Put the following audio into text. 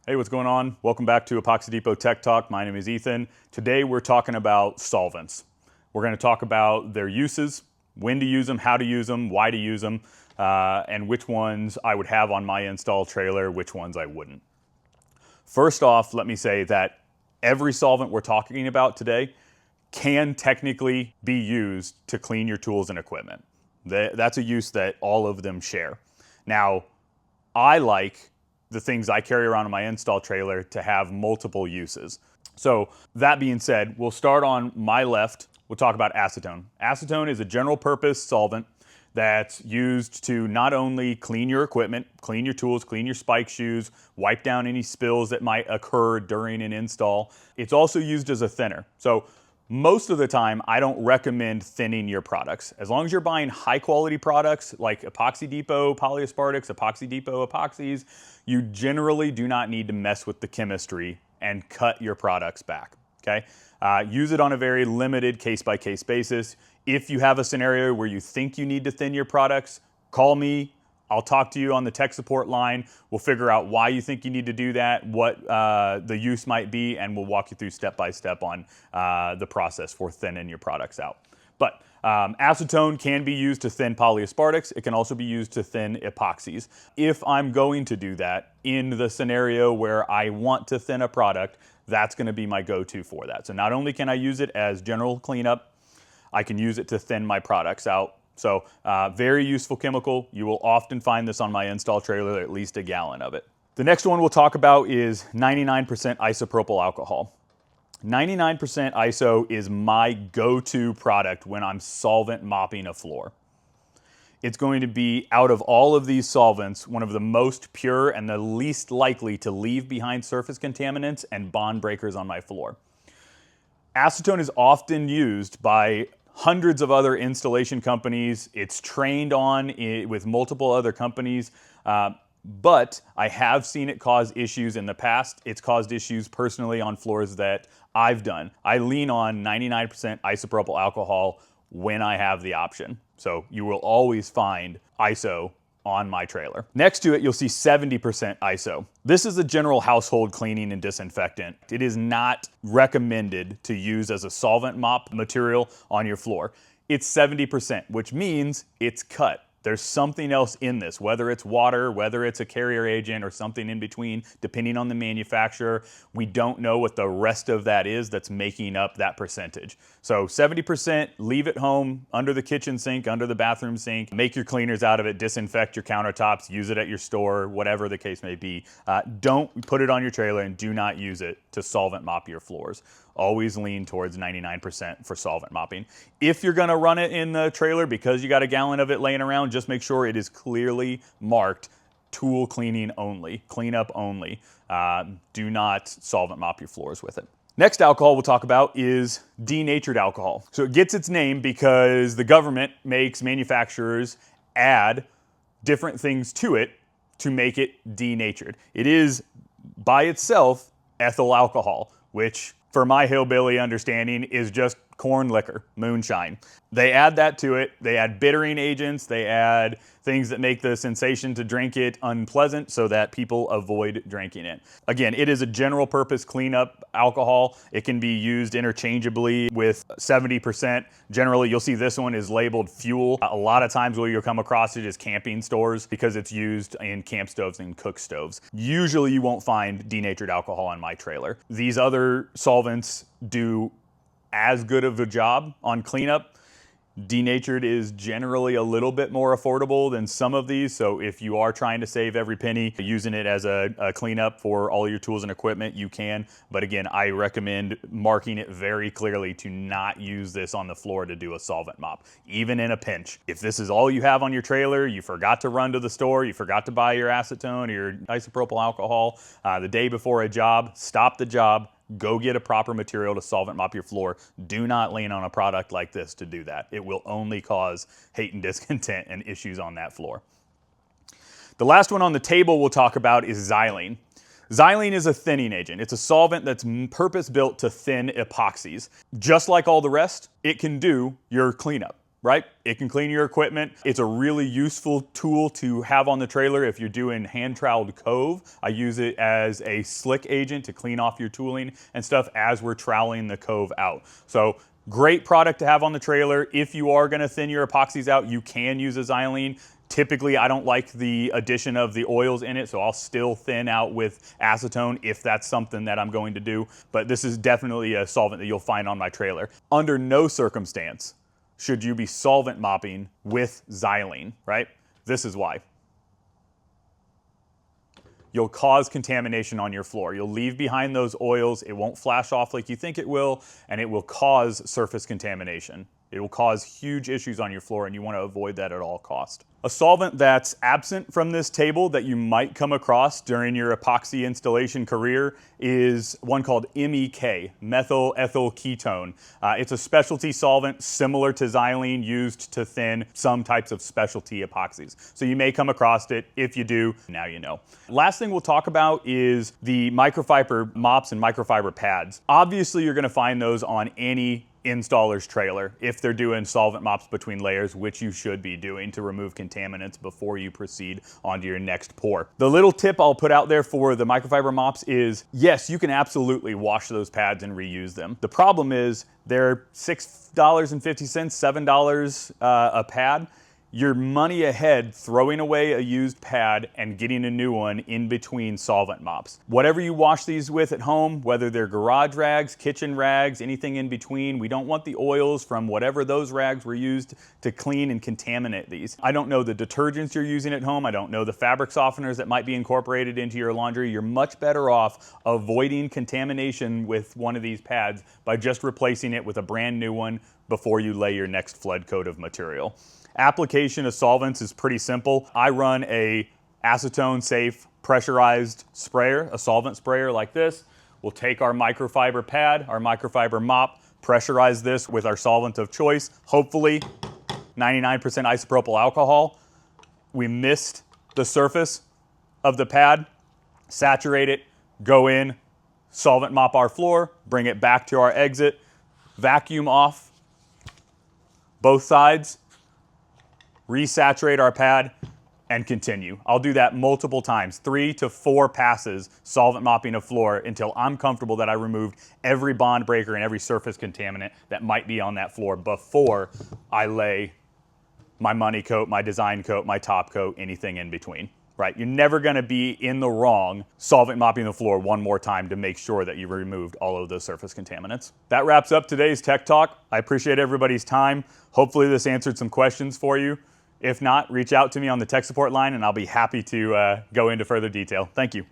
Hey, what's going on? Welcome back to Epoxy Depot Tech Talk. My name is Ethan. Today we're talking about solvents. We're going to talk about their uses, when to use them, how to use them, why to use them, and which ones I would have on my install trailer, which ones I wouldn't. First off, let me say that every solvent we're talking about today can technically be used to clean your tools and equipment. That's a use that all of them share. Now, I like the things I carry around in my install trailer to have multiple uses. So that being said, we'll start on my left. We'll talk about acetone. Acetone is a general purpose solvent that's used to not only clean your equipment, clean your tools, clean your spike shoes, wipe down any spills that might occur during an install. It's also used as a thinner. So most of the time, I don't recommend thinning your products. As long as you're buying high quality products like Epoxy Depot polyaspartics, Epoxy Depot epoxies, you generally do not need to mess with the chemistry and cut your products back, okay? Use it on a very limited case-by-case basis. If you have a scenario where you think you need to thin your products, call me. I'll talk to you on the tech support line. We'll figure out why you think you need to do that, what the use might be, and we'll walk you through step by step on the process for thinning your products out. But acetone can be used to thin polyaspartics. It can also be used to thin epoxies. If I'm going to do that in the scenario where I want to thin a product, that's going to be my go-to for that. So not only can I use it as general cleanup, I can use it to thin my products out. So very useful chemical. You will often find this on my install trailer, at least a gallon of it. The next one we'll talk about is 99% isopropyl alcohol. 99% ISO is my go-to product when I'm solvent mopping a floor. It's going to be, out of all of these solvents, one of the most pure and the least likely to leave behind surface contaminants and bond breakers on my floor. Acetone is often used by hundreds of other installation companies. It's trained on with multiple other companies, but I have seen it cause issues in the past. It's caused issues personally on floors that I've done. I lean on 99% isopropyl alcohol when I have the option. So you will always find ISO on my trailer. Next to it, you'll see 70% ISO. This is a general household cleaning and disinfectant. It is not recommended to use as a solvent mop material on your floor. It's 70%, which means it's cut. There's something else in this, whether it's water, whether it's a carrier agent or something in between, depending on the manufacturer. We don't know what the rest of that is that's making up that percentage. So 70%, leave it home, under the kitchen sink, under the bathroom sink, make your cleaners out of it, disinfect your countertops, use it at your store, whatever the case may be. Don't put it on your trailer and do not use it to solvent mop your floors. Always lean towards 99% for solvent mopping. If you're gonna run it in the trailer because you got a gallon of it laying around, just make sure it is clearly marked tool cleaning only, cleanup only. Do not solvent mop your floors with it. Next alcohol we'll talk about is denatured alcohol. So it gets its name because the government makes manufacturers add different things to it to make it denatured. It is by itself ethyl alcohol, which for my hillbilly understanding is just corn liquor, moonshine. They add that to it. They add bittering agents. They add things that make the sensation to drink it unpleasant so that people avoid drinking it. Again, it is a general purpose cleanup alcohol. It can be used interchangeably with 70%. Generally, you'll see this one is labeled fuel. A lot of times where you'll come across it is camping stores because it's used in camp stoves and cook stoves. Usually you won't find denatured alcohol on my trailer. These other solvents do as good of a job on cleanup. Denatured is generally a little bit more affordable than some of these, so if you are trying to save every penny using it as a cleanup for all your tools and equipment, you can. But again, I recommend marking it very clearly to not use this on the floor to do a solvent mop, even in a pinch. If this is all you have on your trailer, you forgot to run to the store, you forgot to buy your acetone or your isopropyl alcohol the day before a job, stop the job, go get a proper material to solvent mop your floor. Do not lean on a product like this to do that. It will only cause hate and discontent and issues on that floor. The last one on the table we'll talk about is Xylene. Xylene is a thinning agent. It's a solvent that's purpose-built to thin epoxies. Just like all the rest, it can do your cleanup. right? It can clean your equipment. It's a really useful tool to have on the trailer if you're doing hand troweled cove. I use it as a slick agent to clean off your tooling and stuff as we're troweling the cove out. So great product to have on the trailer. If you are gonna thin your epoxies out, you can use a Xylene. Typically, I don't like the addition of the oils in it, so I'll still thin out with acetone if that's something that I'm going to do. But this is definitely a solvent that you'll find on my trailer. Under no circumstance should you be solvent mopping with Xylene, right? This is why. You'll cause contamination on your floor. You'll leave behind those oils, it won't flash off like you think it will, and it will cause surface contamination. It will cause huge issues on your floor, and you want to avoid that at all costs. A solvent that's absent from this table that you might come across during your epoxy installation career is one called MEK, methyl ethyl ketone. It's a specialty solvent similar to Xylene used to thin some types of specialty epoxies. So you may come across it. If you do, now you know. Last thing we'll talk about is the microfiber mops and microfiber pads. Obviously, you're going to find those on any installer's trailer if they're doing solvent mops between layers, which you should be doing to remove contaminants before you proceed onto your next pour. The little tip I'll put out there for the microfiber mops is, yes, you can absolutely wash those pads and reuse them. The problem is they're $6.50, $7 a pad. You're money ahead throwing away a used pad and getting a new one in between solvent mops. Whatever you wash these with at home, whether they're garage rags, kitchen rags, anything in between, we don't want the oils from whatever those rags were used to clean and contaminate these. I don't know the detergents you're using at home. I don't know the fabric softeners that might be incorporated into your laundry. You're much better off avoiding contamination with one of these pads by just replacing it with a brand new one before you lay your next flood coat of material. Application of solvents is pretty simple. I run a acetone safe pressurized sprayer, a solvent sprayer like this. We'll take our microfiber pad, our microfiber mop, pressurize this with our solvent of choice, hopefully 99% isopropyl alcohol. We mist the surface of the pad, saturate it, go in, solvent mop our floor, bring it back to our exit, vacuum off both sides, resaturate our pad, and continue. I'll do that multiple times, 3 to 4 passes, solvent mopping a floor until I'm comfortable that I removed every bond breaker and every surface contaminant that might be on that floor before I lay my money coat, my design coat, my top coat, anything in between. Right? You're never gonna be in the wrong solvent mopping the floor one more time to make sure that you've removed all of those surface contaminants. That wraps up today's Tech Talk. I appreciate everybody's time. Hopefully this answered some questions for you. If not, reach out to me on the tech support line and I'll be happy to go into further detail. Thank you.